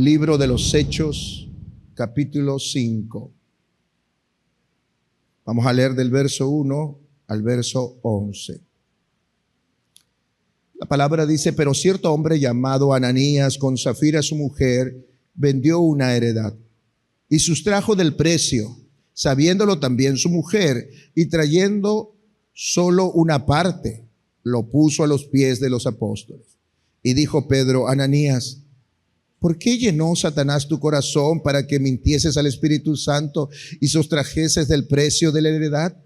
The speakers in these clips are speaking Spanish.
Libro de los Hechos, capítulo 5. Vamos a leer del verso 1 al verso 11. La palabra dice: pero cierto hombre llamado Ananías, con Safira su mujer, vendió una heredad y sustrajo del precio, sabiéndolo también su mujer, y trayendo solo una parte, lo puso a los pies de los apóstoles. Y dijo Pedro: Ananías, ¿por qué llenó Satanás tu corazón para que mintieses al Espíritu Santo y sustrajeses del precio de la heredad?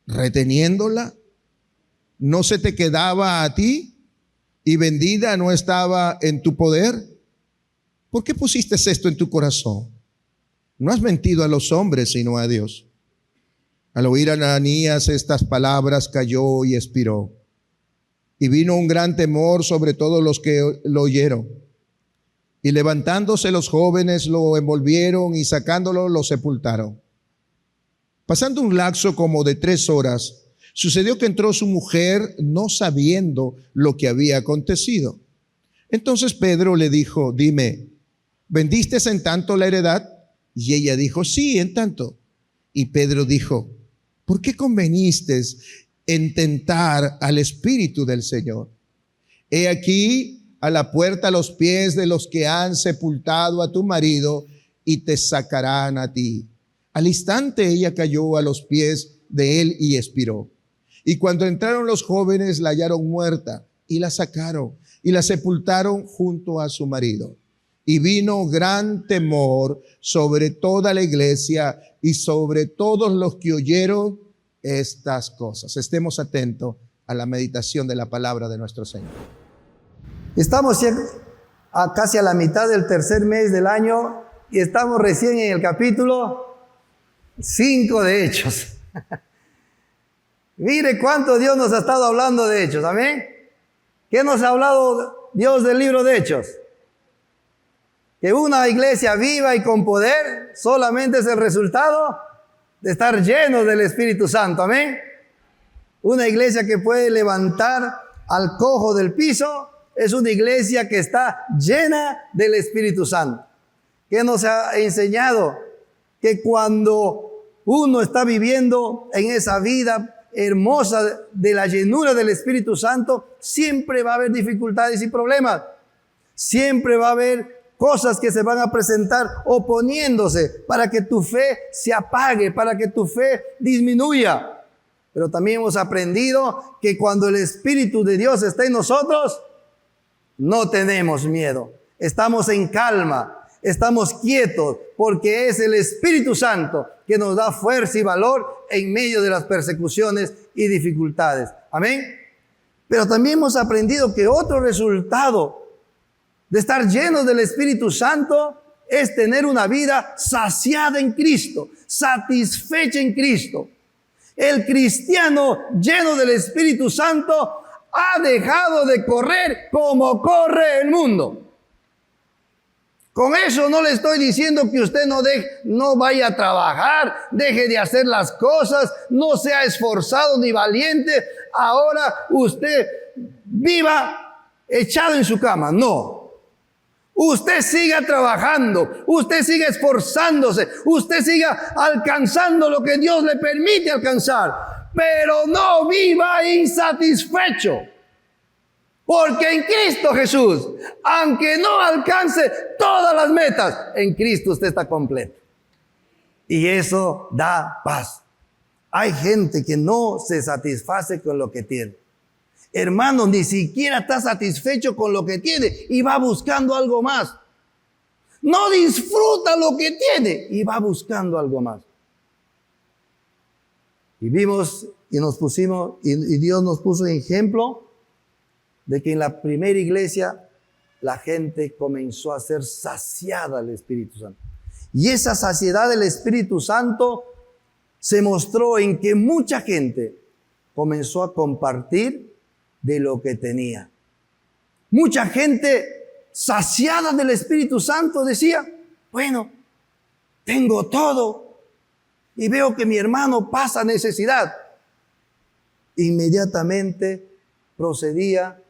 Reteniéndola, ¿no se te quedaba a ti? ¿Y vendida no estaba en tu poder? ¿Por qué pusiste esto en tu corazón? No has mentido a los hombres, sino a Dios. Al oír Ananías estas palabras, cayó y expiró. Y vino un gran temor sobre todos los que lo oyeron. Y levantándose los jóvenes lo envolvieron y sacándolo lo sepultaron. Pasando un lapso como de 3 horas, sucedió que entró su mujer no sabiendo lo que había acontecido. Entonces Pedro le dijo: dime, ¿vendiste en tanto la heredad? Y ella dijo: sí, en tanto. Y Pedro dijo: ¿por qué conveniste en tentar al Espíritu del Señor? He aquí a la puerta los pies de los que han sepultado a tu marido y te sacarán a ti. Al instante ella cayó a los pies de él y expiró. Y cuando entraron los jóvenes la hallaron muerta y la sacaron y la sepultaron junto a su marido. Y vino gran temor sobre toda la iglesia y sobre todos los que oyeron estas cosas. Estemos atentos a la meditación de la palabra de nuestro Señor. Estamos casi a la mitad del tercer mes del año y estamos recién en el capítulo 5 de Hechos. Mire cuánto Dios nos ha estado hablando de Hechos, amén. ¿Qué nos ha hablado Dios del libro de Hechos? Que una iglesia viva y con poder solamente es el resultado de estar lleno del Espíritu Santo, amén. Una iglesia que puede levantar al cojo del piso es una iglesia que está llena del Espíritu Santo, que nos ha enseñado que cuando uno está viviendo en esa vida hermosa de la llenura del Espíritu Santo, siempre va a haber dificultades y problemas, siempre va a haber cosas que se van a presentar oponiéndose para que tu fe se apague, para que tu fe disminuya. Pero también hemos aprendido que cuando el Espíritu de Dios está en nosotros, no tenemos miedo, estamos en calma, estamos quietos, porque es el Espíritu Santo que nos da fuerza y valor en medio de las persecuciones y dificultades. Amén. Pero también hemos aprendido que otro resultado de estar llenos del Espíritu Santo es tener una vida saciada en Cristo, satisfecha en Cristo. El cristiano lleno del Espíritu Santo ha dejado de correr como corre el mundo. Con eso no le estoy diciendo que usted no vaya a trabajar, deje de hacer las cosas, no sea esforzado ni valiente. Ahora usted viva echado en su cama. No. Usted siga trabajando, usted siga esforzándose, usted siga alcanzando lo que Dios le permite alcanzar. Pero no viva insatisfecho. Porque en Cristo Jesús, aunque no alcance todas las metas, en Cristo usted está completo. Y eso da paz. Hay gente que no se satisface con lo que tiene. Hermano, ni siquiera está satisfecho con lo que tiene y va buscando algo más. No disfruta lo que tiene y va buscando algo más. Y vimos y nos pusimos, y Dios nos puso ejemplo de que en la primera iglesia la gente comenzó a ser saciada del Espíritu Santo. Y esa saciedad del Espíritu Santo se mostró en que mucha gente comenzó a compartir de lo que tenía. Mucha gente saciada del Espíritu Santo decía: bueno, tengo todo y veo que mi hermano pasa necesidad. Inmediatamente procedía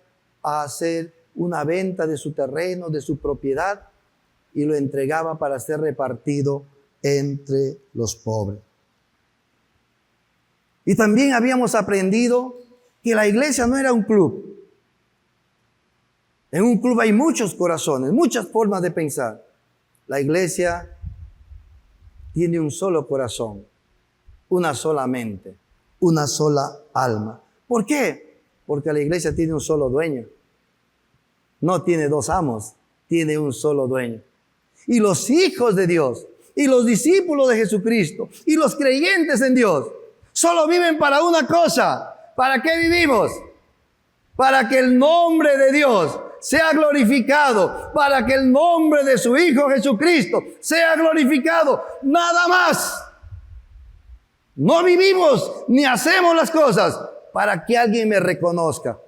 a hacer una venta de su terreno, de su propiedad, y lo entregaba para ser repartido entre los pobres. Y también habíamos aprendido que la iglesia no era un club. En un club hay muchos corazones, muchas formas de pensar. La iglesia tiene un solo corazón, una sola mente, una sola alma. ¿Por qué? Porque la iglesia tiene un solo dueño. No tiene dos amos, tiene un solo dueño. Y los hijos de Dios, y los discípulos de Jesucristo, y los creyentes en Dios, solo viven para una cosa. ¿Para qué vivimos? Para que el nombre de Dios sea glorificado, para que el nombre de su Hijo Jesucristo sea glorificado. Nada más. No vivimos ni hacemos las cosas para que alguien me reconozca,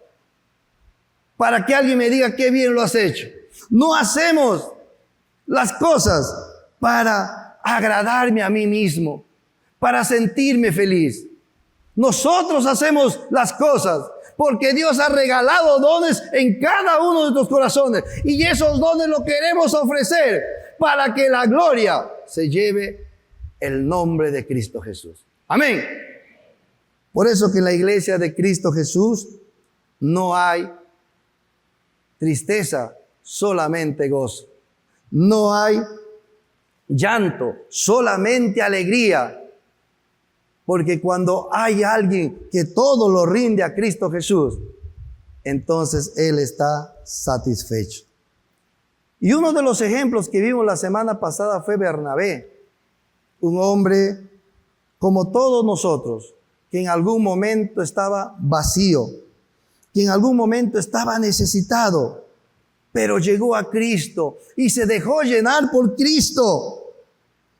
para que alguien me diga qué bien lo has hecho. No hacemos las cosas para agradarme a mí mismo, para sentirme feliz. Nosotros hacemos las cosas porque Dios ha regalado dones en cada uno de nuestros corazones, y esos dones los queremos ofrecer para que la gloria se lleve el nombre de Cristo Jesús. Amén. Por eso que en la iglesia de Cristo Jesús no hay tristeza, solamente gozo. No hay llanto, solamente alegría. Porque cuando hay alguien que todo lo rinde a Cristo Jesús, entonces Él está satisfecho. Y uno de los ejemplos que vimos la semana pasada fue Bernabé, un hombre como todos nosotros, que en algún momento estaba vacío, que en algún momento estaba necesitado, pero llegó a Cristo y se dejó llenar por Cristo.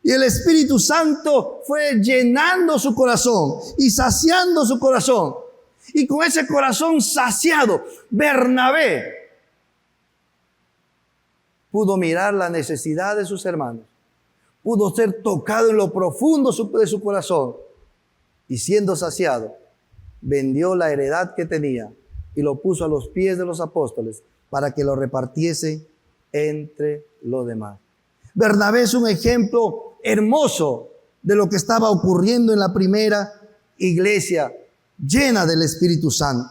Y el Espíritu Santo fue llenando su corazón y saciando su corazón. Y con ese corazón saciado, Bernabé pudo mirar la necesidad de sus hermanos. Pudo ser tocado en lo profundo de su corazón. Y siendo saciado, vendió la heredad que tenía y lo puso a los pies de los apóstoles para que lo repartiesen entre los demás. Bernabé es un ejemplo hermoso de lo que estaba ocurriendo en la primera iglesia llena del Espíritu Santo.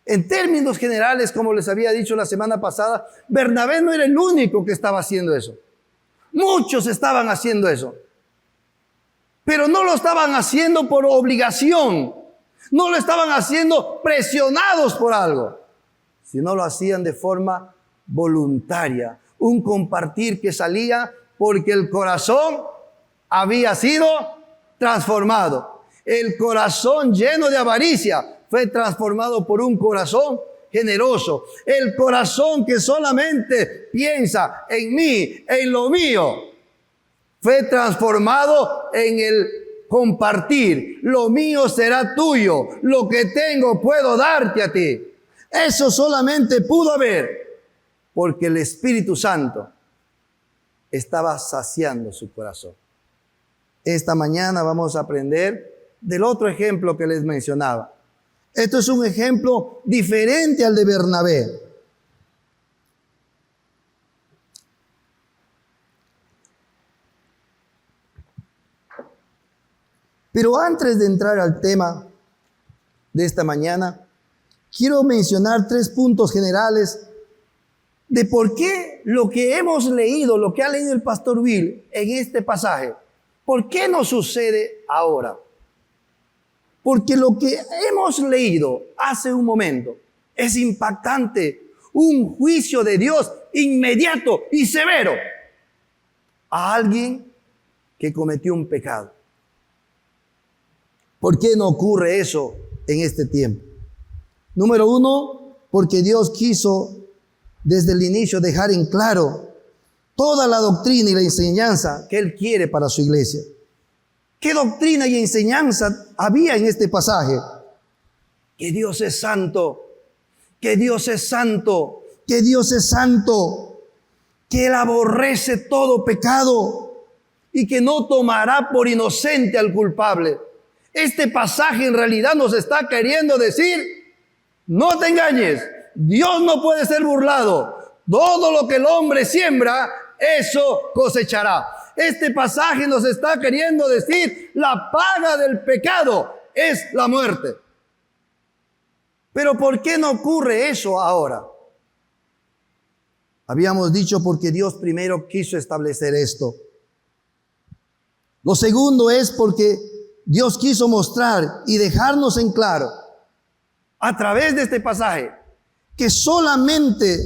En términos generales, como les había dicho la semana pasada, Bernabé no era el único que estaba haciendo eso. Muchos estaban haciendo eso. Pero no lo estaban haciendo por obligación. No lo estaban haciendo presionados por algo, sino lo hacían de forma voluntaria. Un compartir que salía porque el corazón había sido transformado. El corazón lleno de avaricia fue transformado por un corazón generoso. El corazón que solamente piensa en mí, en lo mío, fue transformado en el compartir. Lo mío será tuyo. Lo que tengo puedo darte a ti. Eso solamente pudo haber porque el Espíritu Santo estaba saciando su corazón. Esta mañana vamos a aprender del otro ejemplo que les mencionaba. Esto es un ejemplo diferente al de Bernabé. Pero antes de entrar al tema de esta mañana, quiero mencionar 3 puntos generales de por qué lo que hemos leído, lo que ha leído el pastor Will en este pasaje, ¿por qué nos sucede ahora? Porque lo que hemos leído hace un momento es impactante, un juicio de Dios inmediato y severo a alguien que cometió un pecado. ¿Por qué no ocurre eso en este tiempo? Número 1, porque Dios quiso desde el inicio dejar en claro toda la doctrina y la enseñanza que Él quiere para su iglesia. ¿Qué doctrina y enseñanza había en este pasaje? Que Dios es santo, que Dios es santo, que Dios es santo, que Él aborrece todo pecado y que no tomará por inocente al culpable. Este pasaje en realidad nos está queriendo decir: no te engañes, Dios no puede ser burlado. Todo lo que el hombre siembra, eso cosechará. Este pasaje nos está queriendo decir, la paga del pecado es la muerte. Pero ¿por qué no ocurre eso ahora? Habíamos dicho porque Dios primero quiso establecer esto. Lo segundo es porque Dios quiso mostrar y dejarnos en claro a través de este pasaje que solamente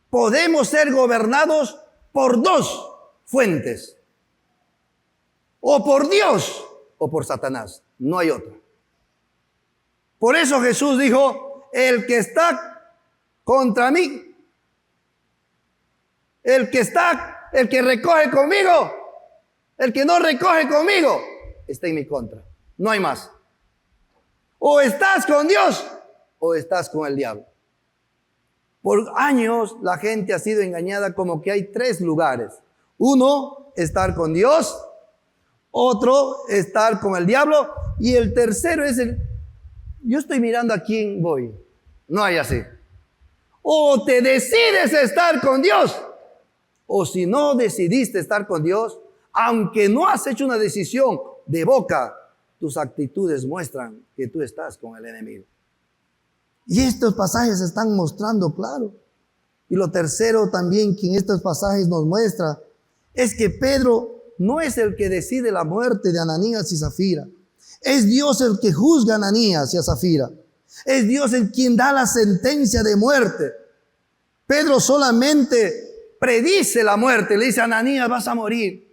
podemos ser gobernados por dos fuentes: o por Dios o por Satanás. No hay otra. Por eso Jesús dijo, el que está contra mí, el que recoge conmigo, el que no recoge conmigo, está en mi contra. No hay más. O estás con Dios o estás con el diablo. Por años la gente ha sido engañada como que hay tres lugares. Uno, estar con Dios. Otro, estar con el diablo. Y el tercero es yo estoy mirando a quién voy. No hay así. O te decides estar con Dios, o si no decidiste estar con Dios, aunque no has hecho una decisión de boca, tus actitudes muestran que tú estás con el enemigo. Y estos pasajes están mostrando claro. Y lo tercero también que en estos pasajes nos muestra es que Pedro no es el que decide la muerte de Ananías y Zafira. Es Dios el que juzga a Ananías y a Zafira. Es Dios el quien da la sentencia de muerte. Pedro solamente predice la muerte. Le dice a Ananías, vas a morir,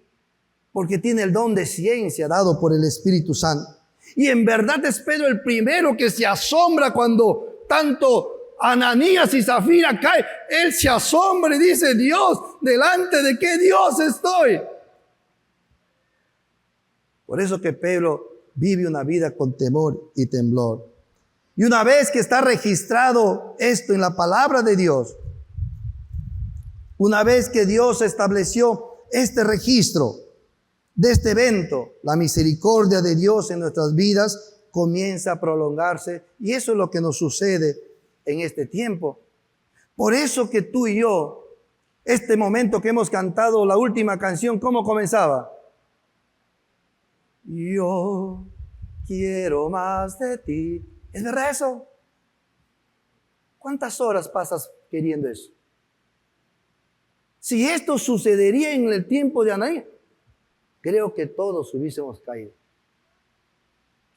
porque tiene el don de ciencia dado por el Espíritu Santo. Y en verdad es Pedro el primero que se asombra cuando tanto Ananías y Zafira caen. Él se asombra y dice, Dios, ¿delante de qué Dios estoy? Por eso que Pedro vive una vida con temor y temblor. Y una vez que está registrado esto en la palabra de Dios, una vez que Dios estableció este registro de este evento, la misericordia de Dios en nuestras vidas comienza a prolongarse, y eso es lo que nos sucede en este tiempo. Por eso que tú y yo, este momento que hemos cantado la última canción, ¿cómo comenzaba? Yo quiero más de ti. ¿Es verdad eso? ¿Cuántas horas pasas queriendo eso? Si esto sucedería en el tiempo de Ananías, creo que todos hubiésemos caído.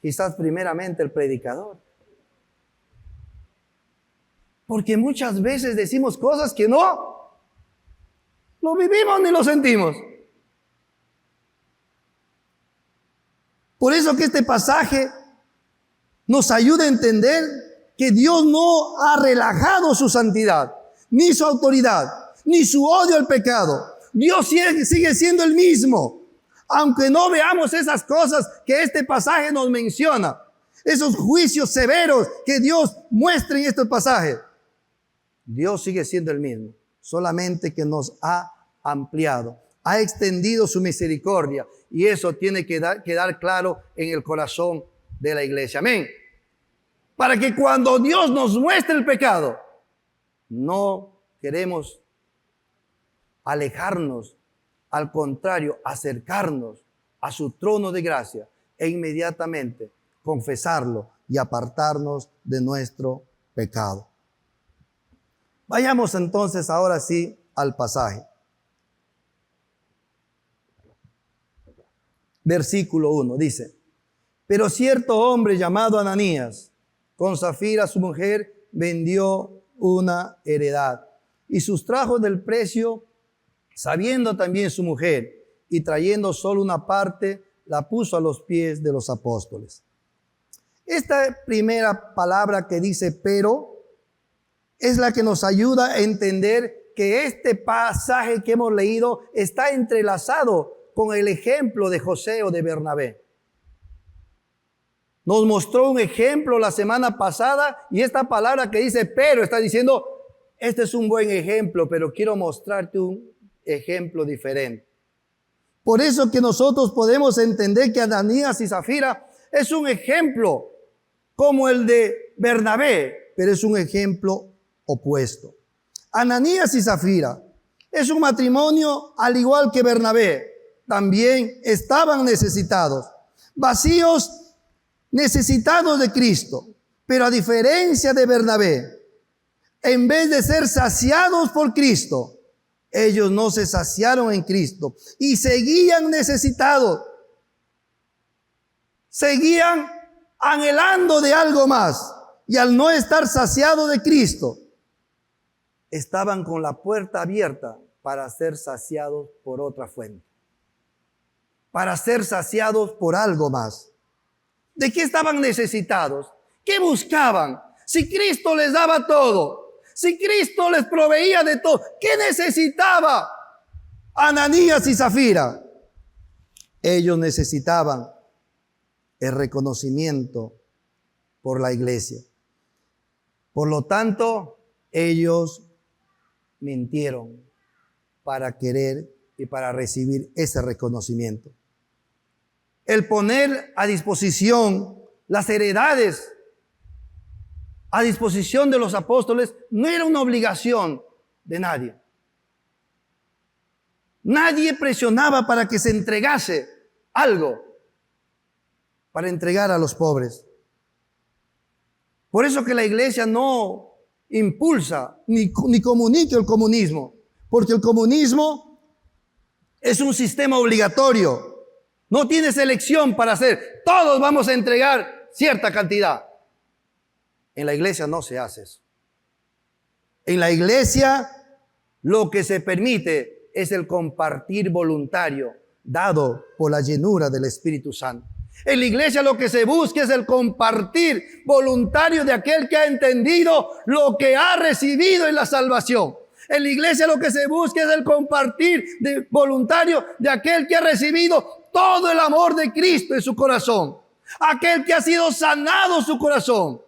Quizás primeramente el predicador. Porque muchas veces decimos cosas que no lo vivimos ni lo sentimos. Por eso que este pasaje nos ayuda a entender que Dios no ha relajado su santidad, ni su autoridad, ni su odio al pecado. Dios sigue siendo el mismo. Aunque no veamos esas cosas que este pasaje nos menciona, esos juicios severos que Dios muestra en este pasaje, Dios sigue siendo el mismo, solamente que nos ha ampliado, ha extendido su misericordia, y eso tiene que quedar claro en el corazón de la iglesia. Amén. Para que cuando Dios nos muestre el pecado, no queremos alejarnos, al contrario, acercarnos a su trono de gracia e inmediatamente confesarlo y apartarnos de nuestro pecado. Vayamos entonces ahora sí al pasaje. Versículo 1 dice: pero cierto hombre llamado Ananías, con Zafira su mujer, vendió una heredad y sustrajo del precio, sabiendo también su mujer, y trayendo solo una parte, la puso a los pies de los apóstoles. Esta primera palabra que dice pero es la que nos ayuda a entender que este pasaje que hemos leído está entrelazado con el ejemplo de José o de Bernabé. Nos mostró un ejemplo la semana pasada, y esta palabra que dice pero está diciendo, este es un buen ejemplo, pero quiero mostrarte un ejemplo diferente. Por eso que nosotros podemos entender que Ananías y Zafira es un ejemplo como el de Bernabé, pero es un ejemplo opuesto. Ananías y Zafira es un matrimonio al igual que Bernabé. También estaban necesitados, vacíos, necesitados de Cristo. Pero a diferencia de Bernabé, en vez de ser saciados por Cristo, ellos no se saciaron en Cristo y seguían necesitados. Seguían anhelando de algo más. Y al no estar saciados de Cristo, estaban con la puerta abierta para ser saciados por otra fuente. Para ser saciados por algo más. ¿De qué estaban necesitados? ¿Qué buscaban? Si Cristo les daba todo, si Cristo les proveía de todo, ¿qué necesitaba Ananías y Zafira? Ellos necesitaban el reconocimiento por la iglesia. Por lo tanto, ellos mintieron para querer y para recibir ese reconocimiento. El poner a disposición las heredades a disposición de los apóstoles no era una obligación de nadie. Nadie presionaba para que se entregase algo para entregar a los pobres. Por eso que la iglesia no impulsa ni comunica el comunismo, porque el comunismo es un sistema obligatorio. No tienes elección para hacer. Todos vamos a entregar cierta cantidad. En la iglesia no se hace eso. En la iglesia lo que se permite es el compartir voluntario dado por la llenura del Espíritu Santo. En la iglesia lo que se busca es el compartir voluntario de aquel que ha entendido lo que ha recibido en la salvación. En la iglesia lo que se busca es el compartir de voluntario de aquel que ha recibido todo el amor de Cristo en su corazón. Aquel que ha sido sanado su corazón.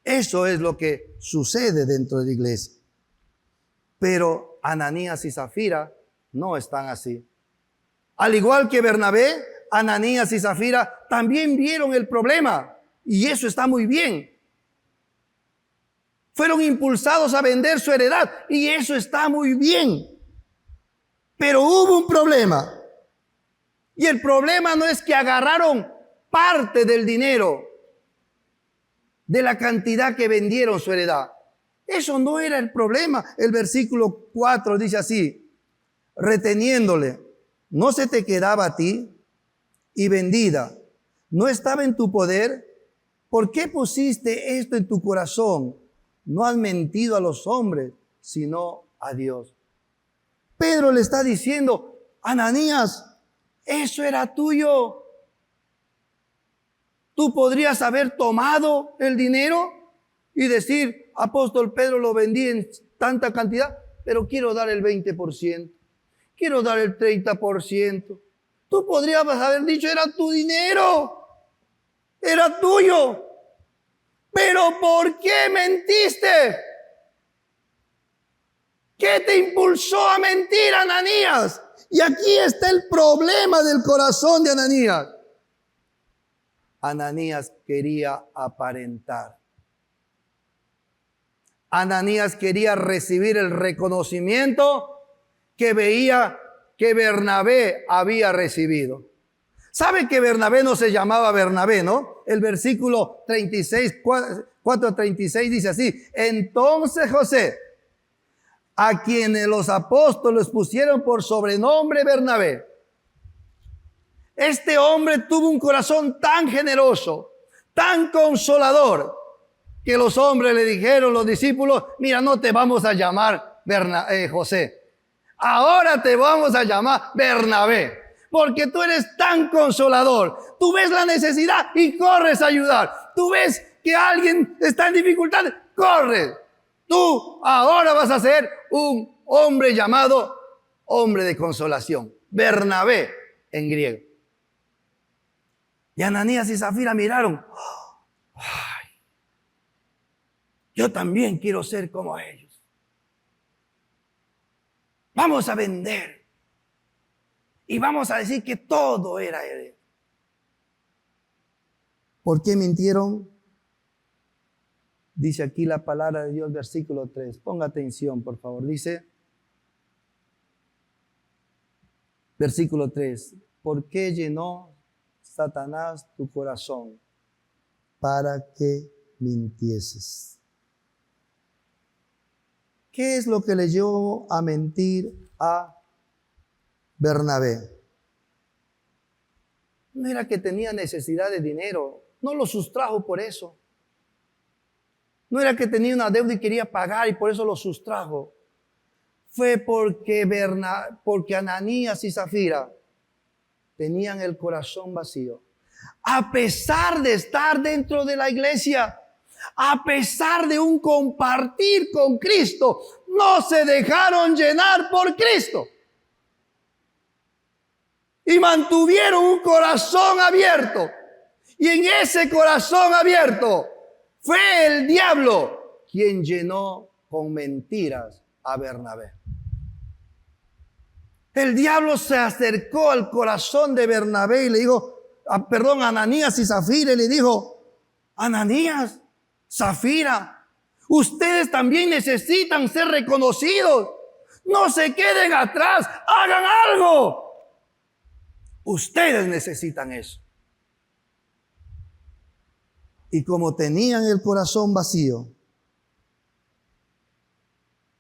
Eso es lo que sucede dentro de la iglesia. Pero Ananías y Zafira no están así. Al igual que Bernabé, Ananías y Zafira también vieron el problema. Y eso está muy bien. Fueron impulsados a vender su heredad. Y eso está muy bien. Pero hubo un problema. Y el problema no es que agarraron parte del dinero, de la cantidad que vendieron su heredad. Eso no era el problema. El versículo 4 dice así: reteniéndole, ¿no se te quedaba a ti? Y vendida, ¿no estaba en tu poder? ¿Por qué pusiste esto en tu corazón? No has mentido a los hombres, sino a Dios. Pedro le está diciendo: Ananías, eso era tuyo. Tú podrías haber tomado el dinero y decir: apóstol Pedro, lo vendí en tanta cantidad, pero quiero dar el 20%, quiero dar el 30%. Tú podrías haber dicho: era tu dinero, era tuyo. Pero ¿por qué mentiste? ¿Qué te impulsó a mentir, Ananías? Y aquí está el problema del corazón de Ananías. Ananías quería aparentar. Ananías quería recibir el reconocimiento que veía que Bernabé había recibido. ¿Sabe que Bernabé no se llamaba Bernabé, no? El versículo 36, 4:36 dice así: entonces José, a quienes los apóstoles pusieron por sobrenombre Bernabé, este hombre tuvo un corazón tan generoso, tan consolador, que los hombres le dijeron, los discípulos: mira, no te vamos a llamar José, ahora te vamos a llamar Bernabé, porque tú eres tan consolador. Tú ves la necesidad y corres a ayudar. Tú ves que alguien está en dificultad, corres. Tú ahora vas a ser un hombre llamado hombre de consolación, Bernabé en griego. Y Ananías y Zafira miraron: ¡ay! Yo también quiero ser como ellos. Vamos a vender. Y vamos a decir que todo era de. ¿Por qué mintieron? Dice aquí la palabra de Dios, versículo 3. Ponga atención, por favor. Dice, versículo 3. ¿Por qué llenó Satanás tu corazón? Para que mintieses. ¿Qué es lo que le llevó a mentir a Bernabé? No era que tenía necesidad de dinero, no lo sustrajo por eso. No era que tenía una deuda y quería pagar y por eso lo sustrajo. Fue porque Ananías y Zafira tenían el corazón vacío. A pesar de estar dentro de la iglesia, a pesar de un compartir con Cristo, no se dejaron llenar por Cristo. Y mantuvieron un corazón abierto. Y en ese corazón abierto fue el diablo quien llenó con mentiras a Bernabé. El diablo se acercó al corazón de Bernabé y le dijo, a Ananías y Zafira, y le dijo, Ananías, Zafira, ustedes también necesitan ser reconocidos. No se queden atrás, hagan algo. Ustedes necesitan eso. Y como tenían el corazón vacío,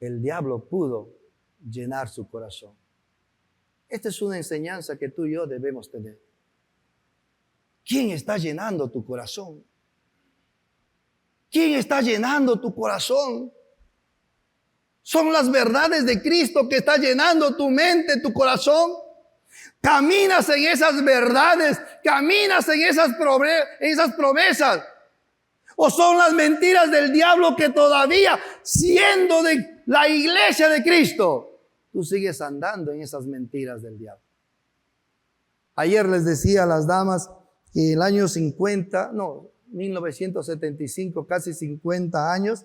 el diablo pudo llenar su corazón. Esta es una enseñanza que tú y yo debemos tener. ¿Quién está llenando tu corazón? ¿Quién está llenando tu corazón? Son las verdades de Cristo que está llenando tu mente, tu corazón. Caminas en esas verdades, caminas en esas promesas. O son las mentiras del diablo que todavía, siendo de la iglesia de Cristo, tú sigues andando en esas mentiras del diablo. Ayer les decía a las damas que el año 1975, casi 50 años,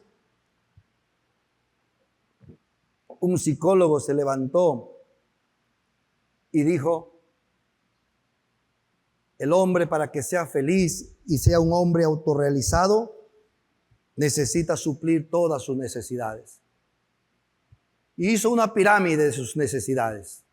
un psicólogo se levantó y dijo, el hombre para que sea feliz y sea un hombre autorrealizado, necesita suplir todas sus necesidades. Y hizo una pirámide de sus necesidades.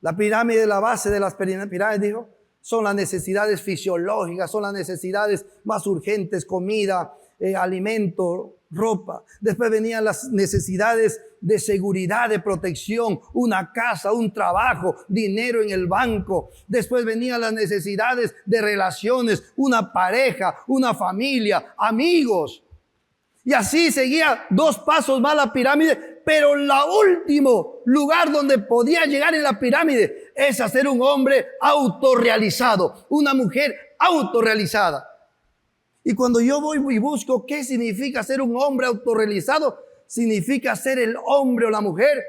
La pirámide, la base de las pirámides, dijo, son las necesidades fisiológicas, son las necesidades más urgentes, comida, alimento, ropa. Después venían las necesidades de seguridad, de protección, una casa, un trabajo, dinero en el banco. Después venían las necesidades de relaciones, una pareja, una familia, amigos. Y así seguía 2 pasos más la pirámide, pero el último lugar donde podía llegar en la pirámide es a ser un hombre autorrealizado, una mujer autorrealizada. Y cuando yo voy y busco qué significa ser un hombre autorrealizado, significa ser el hombre o la mujer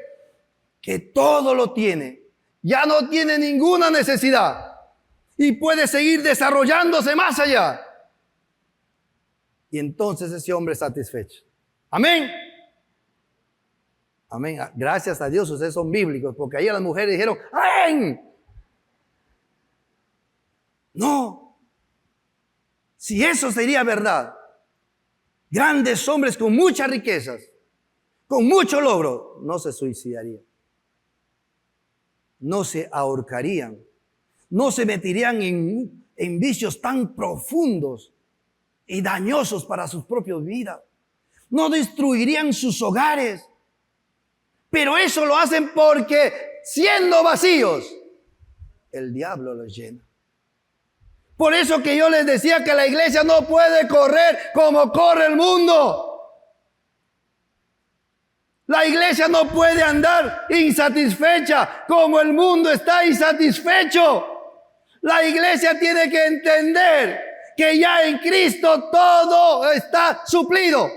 que todo lo tiene, ya no tiene ninguna necesidad y puede seguir desarrollándose más allá. Y entonces ese hombre es satisfecho. Amén. Amén. Gracias a Dios ustedes son bíblicos, porque ayer las mujeres dijeron, ¡amén! No. Si eso sería verdad, grandes hombres con muchas riquezas, con mucho logro, no se suicidarían, no se ahorcarían, no se meterían en vicios tan profundos y dañosos para sus propias vidas, no destruirían sus hogares, pero eso lo hacen porque siendo vacíos, el diablo los llena. Por eso que yo les decía que la iglesia no puede correr como corre el mundo. La iglesia no puede andar insatisfecha como el mundo está insatisfecho. La iglesia tiene que entender que ya en Cristo todo está suplido.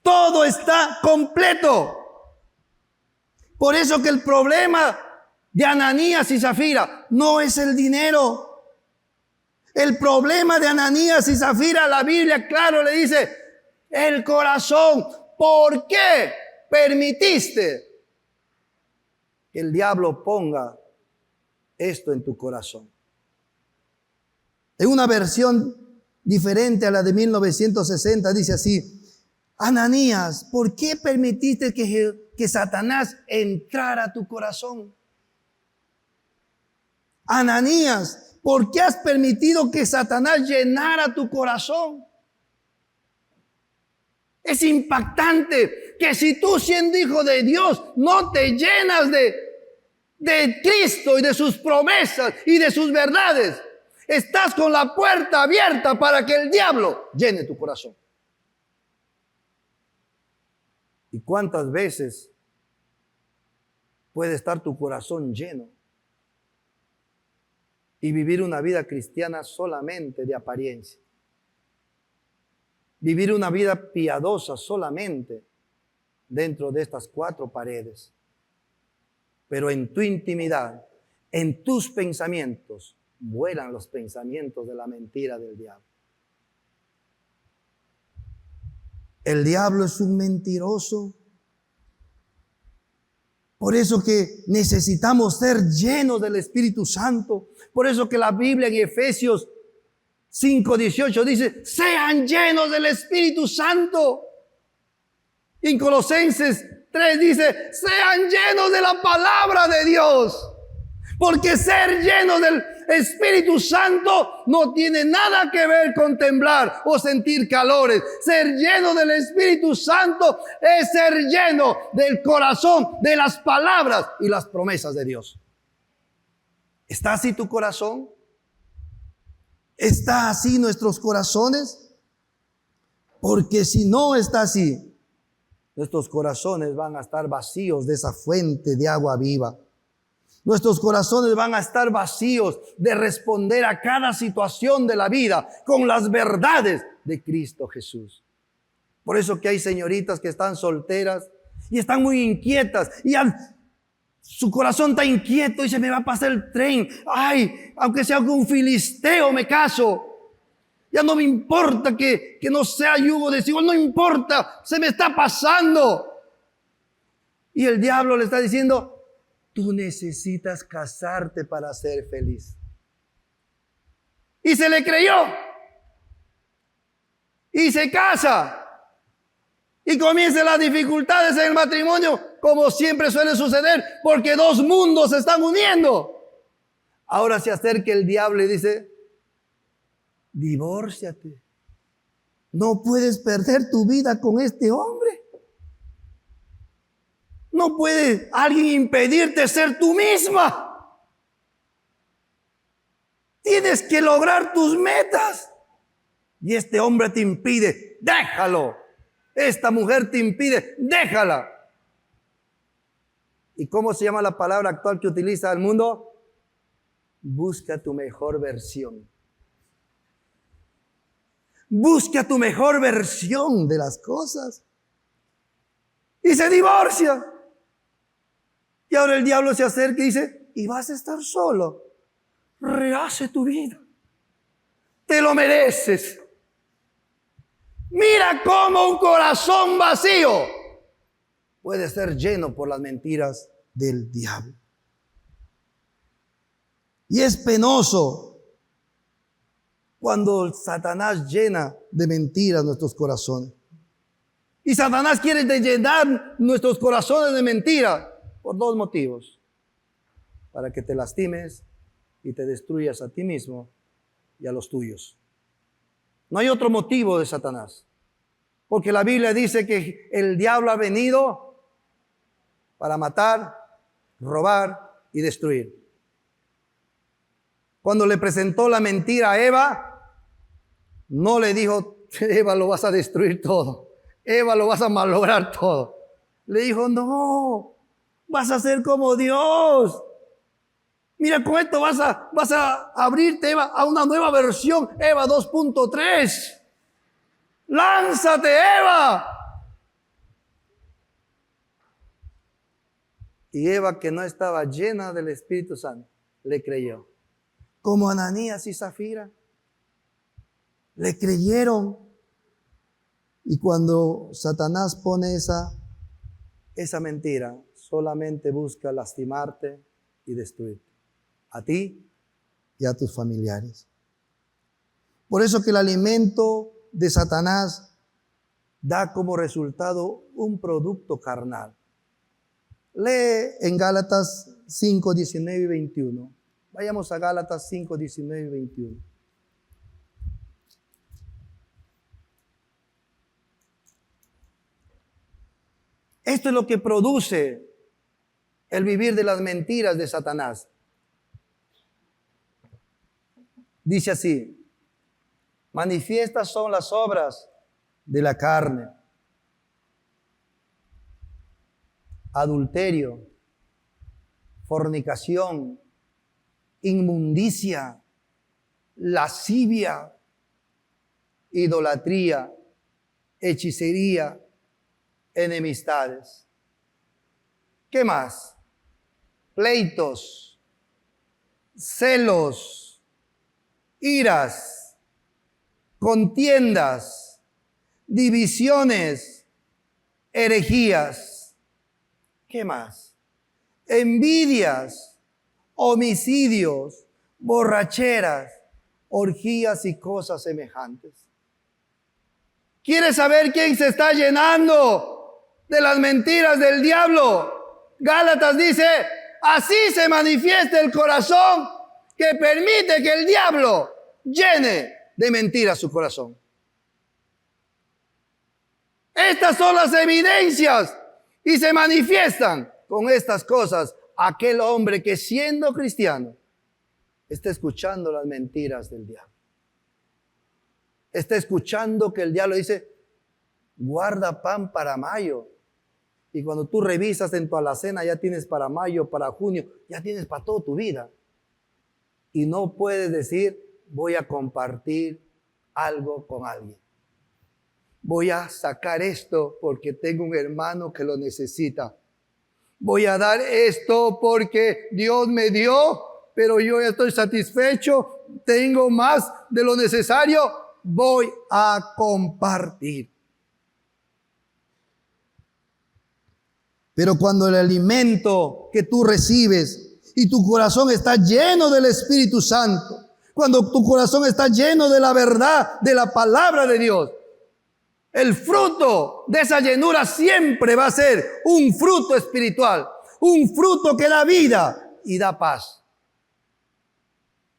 Todo está completo. Por eso que el problema de Ananías y Zafira no es el dinero. El problema de Ananías y Zafira, la Biblia claro le dice, el corazón. ¿Por qué permitiste que el diablo ponga esto en tu corazón? En una versión diferente a la de 1960. Dice así: Ananías, ¿por qué permitiste que Satanás entrara a tu corazón? Ananías, ¿por qué has permitido que Satanás llenara tu corazón? Es impactante que si tú, siendo hijo de Dios, no te llenas de Cristo y de sus promesas y de sus verdades, estás con la puerta abierta para que el diablo llene tu corazón. ¿Y cuántas veces puede estar tu corazón lleno y vivir una vida cristiana solamente de apariencia? Vivir una vida piadosa solamente dentro de estas 4 paredes. Pero en tu intimidad, en tus pensamientos, vuelan los pensamientos de la mentira del diablo. El diablo es un mentiroso. Por eso que necesitamos ser llenos del Espíritu Santo. Por eso que la Biblia en Efesios 5:18 dice: sean llenos del Espíritu Santo. Y en Colosenses 3 dice: sean llenos de la palabra de Dios. Porque ser llenos del Espíritu Santo no tiene nada que ver con temblar o sentir calores. Ser lleno del Espíritu Santo es ser lleno del corazón, de las palabras y las promesas de Dios. ¿Está así tu corazón? ¿Está así nuestros corazones? Porque si no está así, nuestros corazones van a estar vacíos de esa fuente de agua viva. Nuestros corazones van a estar vacíos de responder a cada situación de la vida con las verdades de Cristo Jesús. Por eso que hay señoritas que están solteras y están muy inquietas y su corazón está inquieto y se me va a pasar el tren. Ay, aunque sea con un filisteo me caso. Ya no me importa que no sea yugo desigual, no importa, se me está pasando. Y el diablo le está diciendo: tú necesitas casarte para ser feliz. Y se le creyó. Y se casa. Y comienzan las dificultades en el matrimonio, como siempre suele suceder, porque 2 mundos se están uniendo. Ahora se acerca el diablo y dice: divórciate. No puedes perder tu vida con este hombre. No puede alguien impedirte ser tú misma. Tienes que lograr tus metas. Y este hombre te impide, déjalo. Esta mujer te impide, déjala. ¿Y cómo se llama la palabra actual que utiliza el mundo? Busca tu mejor versión. Busca tu mejor versión de las cosas. Y se divorcia. Y ahora el diablo se acerca y dice: y vas a estar solo. Rehace tu vida. Te lo mereces. Mira cómo un corazón vacío puede ser lleno por las mentiras del diablo. Y es penoso cuando Satanás llena de mentiras nuestros corazones. Y Satanás quiere llenar nuestros corazones de mentiras por 2 motivos: para que te lastimes y te destruyas a ti mismo y a los tuyos. No hay otro motivo de Satanás, porque la Biblia dice que el diablo ha venido para matar, robar y destruir. Cuando le presentó la mentira a Eva, no le dijo: Eva, lo vas a destruir todo, Eva, lo vas a malograr todo. Le dijo: no, vas a ser como Dios. Mira, con esto vas a abrirte, Eva, a una nueva versión, Eva 2.3. ¡Lánzate, Eva! Y Eva, que no estaba llena del Espíritu Santo, le creyó. Como Ananías y Zafira. Le creyeron. Y cuando Satanás pone esa mentira, solamente busca lastimarte y destruirte. A ti y a tus familiares. Por eso que el alimento de Satanás da como resultado un producto carnal. Lee en Gálatas 5, 19 y 21. Vayamos a Gálatas 5, 19 y 21. Esto es lo que produce el vivir de las mentiras de Satanás. Dice así: manifiestas son las obras de la carne: adulterio, fornicación, inmundicia, lascivia, idolatría, hechicería, enemistades. ¿Qué más? Pleitos, celos, iras, contiendas, divisiones, herejías. ¿Qué más? Envidias, homicidios, borracheras, orgías y cosas semejantes. ¿Quieres saber quién se está llenando de las mentiras del diablo? Gálatas dice: así se manifiesta el corazón que permite que el diablo llene de mentiras su corazón. Estas son las evidencias y se manifiestan con estas cosas aquel hombre que, siendo cristiano, está escuchando las mentiras del diablo. Está escuchando que el diablo dice: guarda pan para mayo. Y cuando tú revisas en tu alacena, ya tienes para mayo, para junio, ya tienes para toda tu vida. Y no puedes decir: voy a compartir algo con alguien. Voy a sacar esto porque tengo un hermano que lo necesita. Voy a dar esto porque Dios me dio, pero yo ya estoy satisfecho, tengo más de lo necesario. Voy a compartir. Pero cuando el alimento que tú recibes y tu corazón está lleno del Espíritu Santo, cuando tu corazón está lleno de la verdad, de la palabra de Dios, el fruto de esa llenura siempre va a ser un fruto espiritual, un fruto que da vida y da paz.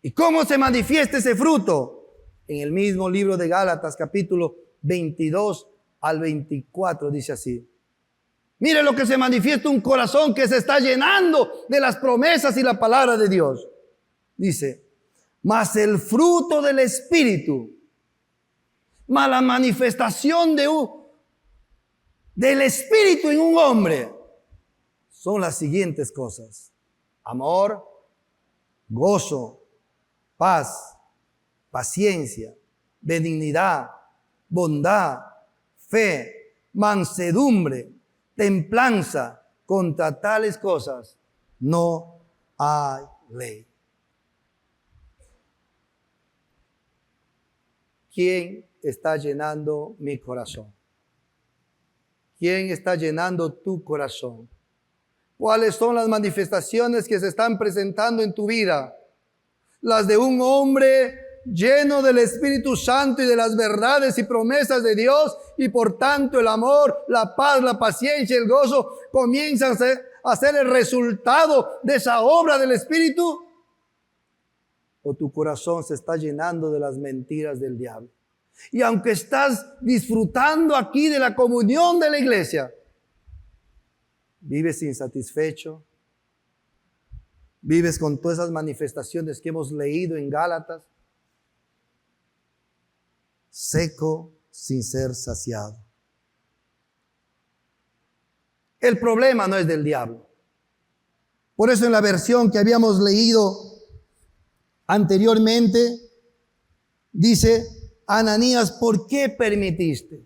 ¿Y cómo se manifiesta ese fruto? En el mismo libro de Gálatas, capítulo 22 al 24, dice así: mire lo que se manifiesta un corazón que se está llenando de las promesas y la palabra de Dios. Dice: mas el fruto del Espíritu, mas la manifestación del Espíritu en un hombre, son las siguientes cosas: amor, gozo, paz, paciencia, benignidad, bondad, fe, mansedumbre, templanza. Contra tales cosas no hay ley. ¿Quién está llenando mi corazón? ¿Quién está llenando tu corazón? ¿Cuáles son las manifestaciones que se están presentando en tu vida? Las de un hombre lleno del Espíritu Santo y de las verdades y promesas de Dios, y por tanto el amor, la paz, la paciencia, el gozo comienzan a ser el resultado de esa obra del Espíritu. ¿O tu corazón se está llenando de las mentiras del diablo? Y aunque estás disfrutando aquí de la comunión de la iglesia, vives insatisfecho, vives con todas esas manifestaciones que hemos leído en Gálatas, seco sin ser saciado. El problema no es del diablo. Por eso en la versión que habíamos leído anteriormente, dice: Ananías, ¿por qué permitiste?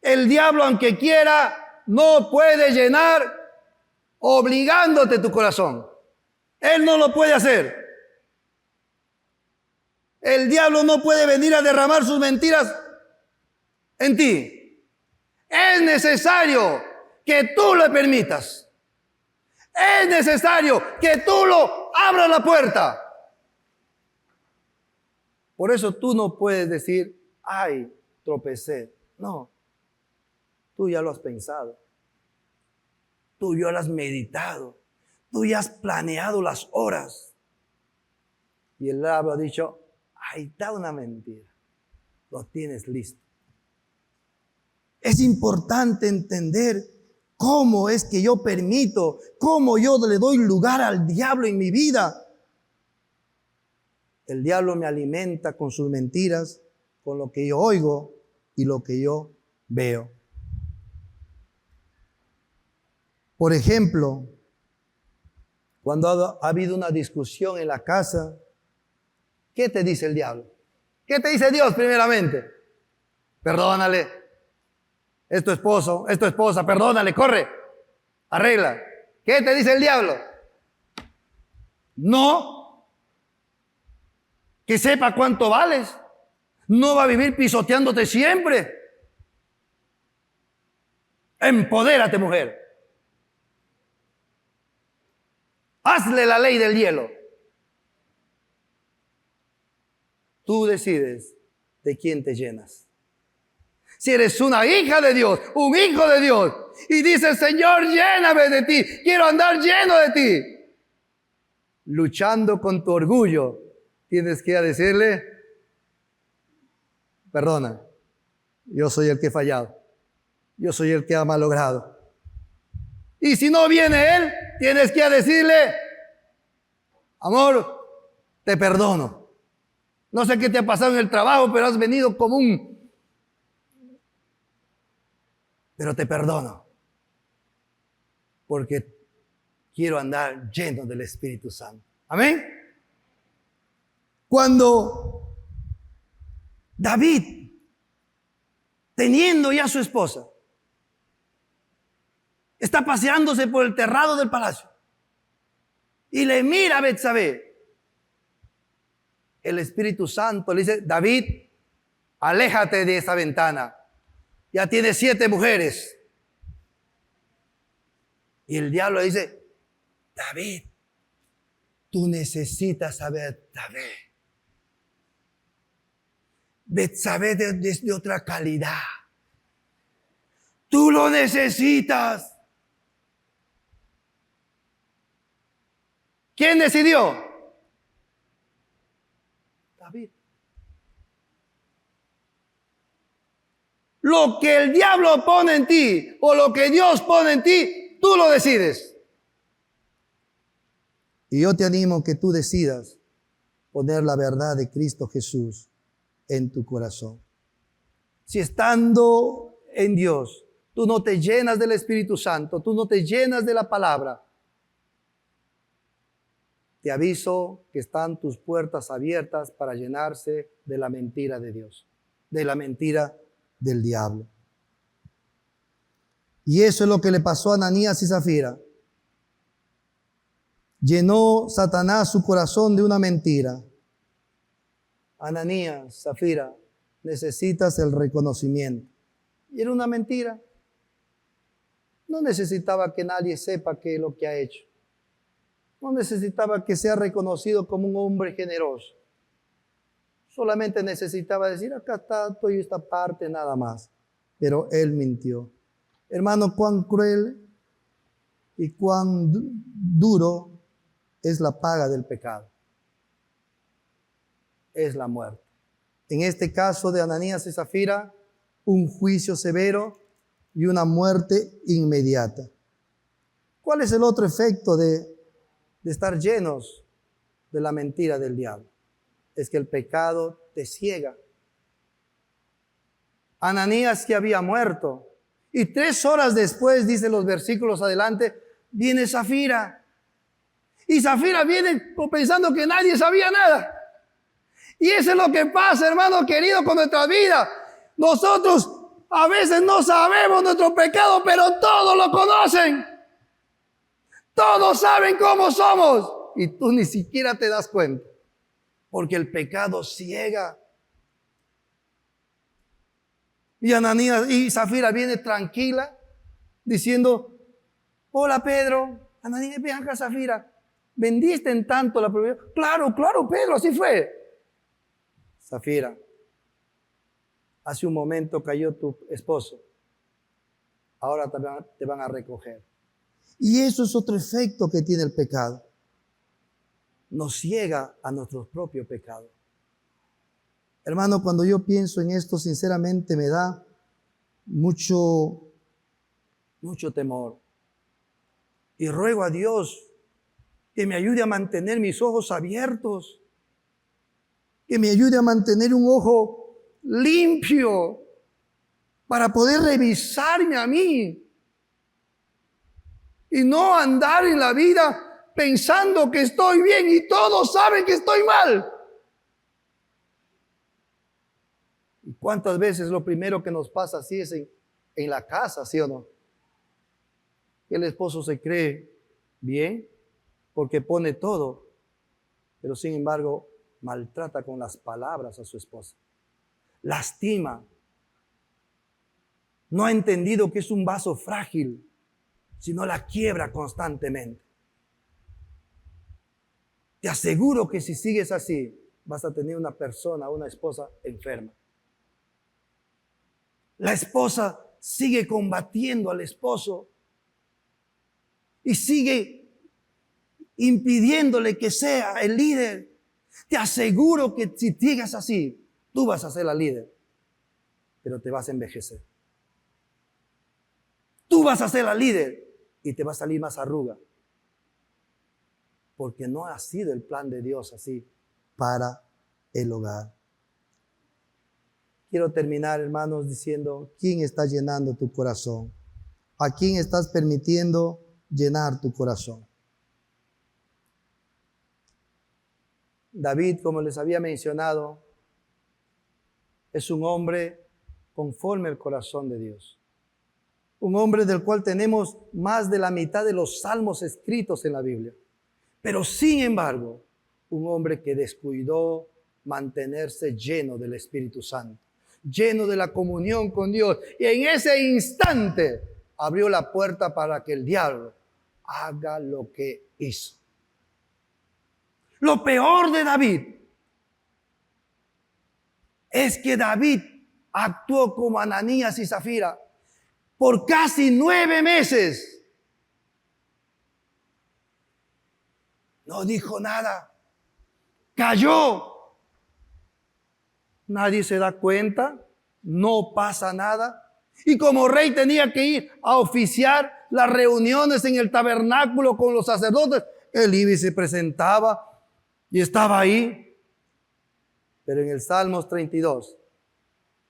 El diablo, aunque quiera, no puede llenar obligándote tu corazón. Él no lo puede hacer. El diablo no puede venir a derramar sus mentiras en ti. Es necesario que tú le permitas. Es necesario que tú lo abras la puerta. Por eso tú no puedes decir, ay, tropecé. No, tú ya lo has pensado. Tú ya lo has meditado. Tú ya has planeado las horas. Y el diablo ha dicho, ahí está una mentira. Lo tienes listo. Es importante entender cómo es que yo permito, cómo yo le doy lugar al diablo en mi vida. El diablo me alimenta con sus mentiras, con lo que yo oigo y lo que yo veo. Por ejemplo, cuando ha habido una discusión en la casa, ¿qué te dice el diablo? ¿Qué te dice Dios primeramente? Perdónale. Es tu esposo, es tu esposa, perdónale, corre, arregla. ¿Qué te dice el diablo? No. Que sepa cuánto vales. No va a vivir pisoteándote siempre. Empodérate, mujer. Hazle la ley del hielo. Tú decides de quién te llenas. Si eres una hija de Dios, un hijo de Dios, y dices, Señor, lléname de ti, quiero andar lleno de ti. Luchando con tu orgullo, tienes que decirle, perdona, yo soy el que he fallado, yo soy el que ha malogrado. Y si no viene Él, tienes que decirle, amor, te perdono. No sé qué te ha pasado en el trabajo, pero has venido como pero te perdono, porque quiero andar lleno del Espíritu Santo. Amén. Cuando David, teniendo ya a su esposa, está paseándose por el terrado del palacio y le mira a Betsabé, el Espíritu Santo le dice, David, aléjate de esa ventana. Ya tiene 7 mujeres. Y el diablo le dice, David, tú necesitas a Betsabé. Betsabé es de otra calidad. Tú lo necesitas. ¿Quién decidió? David. Lo que el diablo pone en ti o lo que Dios pone en ti, tú lo decides. Y yo te animo que tú decidas poner la verdad de Cristo Jesús en tu corazón. Si estando en Dios, tú no te llenas del Espíritu Santo, tú no te llenas de la palabra, te aviso que están tus puertas abiertas para llenarse de la mentira de Dios, de la mentira del diablo. Y eso es lo que le pasó a Ananías y Zafira. Llenó Satanás su corazón de una mentira. Ananías, Zafira, necesitas el reconocimiento. Y era una mentira. No necesitaba que nadie sepa qué es lo que ha hecho. No necesitaba que sea reconocido como un hombre generoso. Solamente necesitaba decir, acá está, estoy esta parte, nada más. Pero él mintió. Hermano, cuán cruel y cuán duro es la paga del pecado. Es la muerte. En este caso de Ananías y Zafira, un juicio severo y una muerte inmediata. ¿Cuál es el otro efecto de estar llenos de la mentira del diablo? Es que el pecado te ciega. Ananías que había muerto, y 3 horas después, dicen los versículos adelante, viene Zafira. Y Zafira viene pensando que nadie sabía nada. Y eso es lo que pasa, hermano querido, con nuestra vida. Nosotros a veces no sabemos nuestro pecado, pero todos lo conocen. Todos saben cómo somos. Y tú ni siquiera te das cuenta. Porque el pecado ciega. Y Ananías y Zafira viene tranquila, diciendo, hola Pedro, Ananías, ven acá Zafira, ¿vendiste en tanto la propiedad? Claro, Pedro, así fue. Zafira, hace un momento cayó tu esposo, ahora te van a recoger. Y eso es otro efecto que tiene el pecado. Nos ciega a nuestros propios pecados. Hermano, cuando yo pienso en esto, sinceramente me da mucho temor. Y ruego a Dios que me ayude a mantener mis ojos abiertos, que me ayude a mantener un ojo limpio para poder revisarme a mí y no andar en la vida pensando que estoy bien y todos saben que estoy mal. ¿Y cuántas veces lo primero que nos pasa así es en la casa, sí o no? Que el esposo se cree bien porque pone todo, pero sin embargo maltrata con las palabras a su esposa. Lastima. No ha entendido que es un vaso frágil, sino la quiebra constantemente. Te aseguro que si sigues así, vas a tener una esposa enferma. La esposa sigue combatiendo al esposo y sigue impidiéndole que sea el líder. Te aseguro que si sigues así, tú vas a ser la líder, pero te vas a envejecer. Tú vas a ser la líder y te va a salir más arruga, porque no ha sido el plan de Dios así para el hogar. Quiero terminar, hermanos, diciendo, ¿quién está llenando tu corazón? ¿A quién estás permitiendo llenar tu corazón? David, como les había mencionado, es un hombre conforme al corazón de Dios. Un hombre del cual tenemos más de la mitad de los salmos escritos en la Biblia. Pero sin embargo, un hombre que descuidó mantenerse lleno del Espíritu Santo, lleno de la comunión con Dios. Y en ese instante abrió la puerta para que el diablo haga lo que hizo. Lo peor de David es que David actuó como Ananías y Zafira por casi 9 meses. No dijo nada. Cayó. Nadie se da cuenta. No pasa nada. Y como rey tenía que ir a oficiar las reuniones en el tabernáculo con los sacerdotes. Él iba y se presentaba y estaba ahí. Pero en el Salmos 32,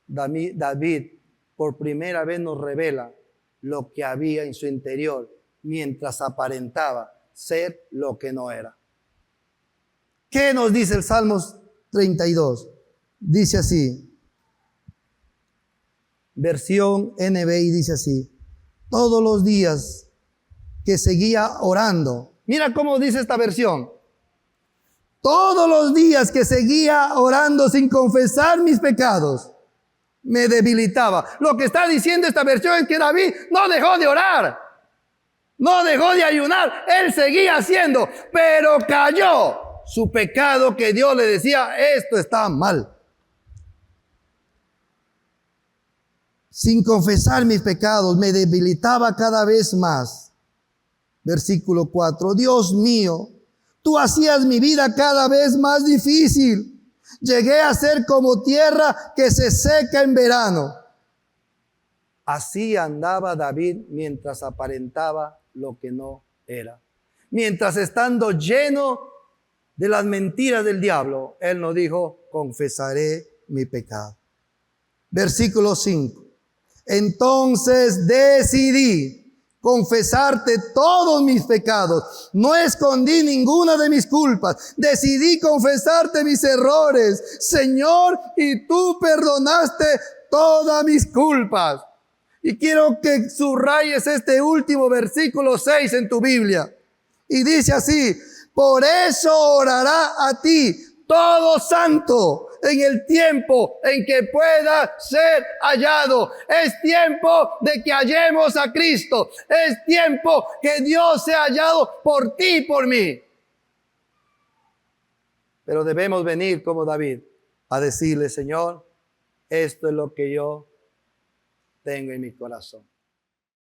David por primera vez nos revela lo que había en su interior mientras aparentaba ser lo que no era. ¿Qué nos dice el Salmos 32? Dice así, versión NBI dice así, todos los días que seguía orando. Mira cómo dice esta versión. Todos los días que seguía orando sin confesar mis pecados, me debilitaba. Lo que está diciendo esta versión es que David no dejó de orar, no dejó de ayunar, él seguía haciendo, pero cayó su pecado que Dios le decía, esto está mal. Sin confesar mis pecados, me debilitaba cada vez más. Versículo 4, Dios mío, tú hacías mi vida cada vez más difícil. Llegué a ser como tierra que se seca en verano. Así andaba David mientras aparentaba lo que no era. Mientras estando lleno de las mentiras del diablo, él no dijo, confesaré mi pecado. Versículo 5. Entonces decidí confesarte todos mis pecados. No escondí ninguna de mis culpas. Decidí confesarte mis errores, Señor, y tú perdonaste todas mis culpas. Y quiero que subrayes este último versículo 6 en tu Biblia. Y dice así, por eso orará a ti todo santo en el tiempo en que pueda ser hallado. Es tiempo de que hallemos a Cristo. Es tiempo que Dios sea hallado por ti y por mí. Pero debemos venir como David a decirle, Señor, esto es lo que yo tengo en mi corazón.